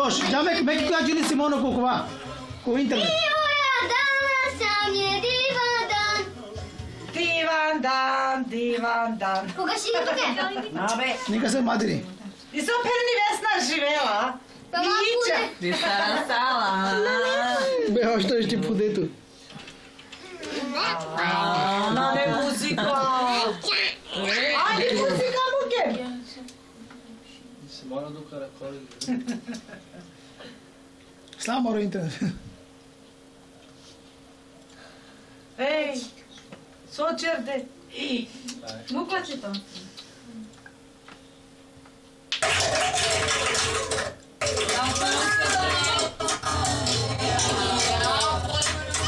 Još, mek koja čini Simono kukova. Ko internet. Divan dan. Koga si tuke? Abe. Neka se madri. I so perni Vesna živela. Ića. Ti stara sala. Beha što je ti pudetu. Na ne muzika. Ajde muzika muke. Simona do Caracol. Slamaro internet. Ej. Sočerde. Muklači to.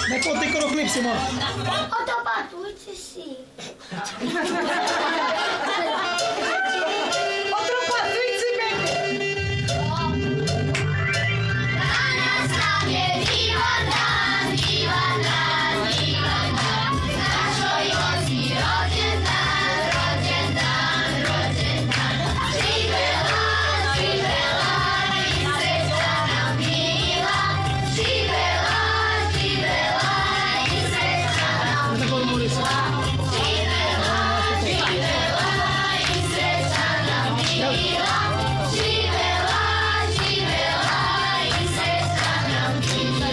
Ne potikalo klip Simona. Oto pa, uči si. Otropa, tuici bebe. Danas nam je divan dan, divan dan, divan dan. Našoj oci rođendan, rođendan, rođendan. Živela, živela i sreća nam bila. Živela, živela i sreća nam Tako da mori se. živela, živela i sreća nam bila. Živela, živela i sreća nam bila.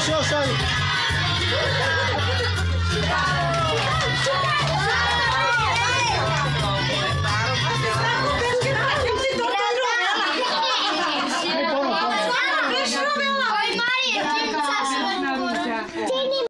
Još, ajde.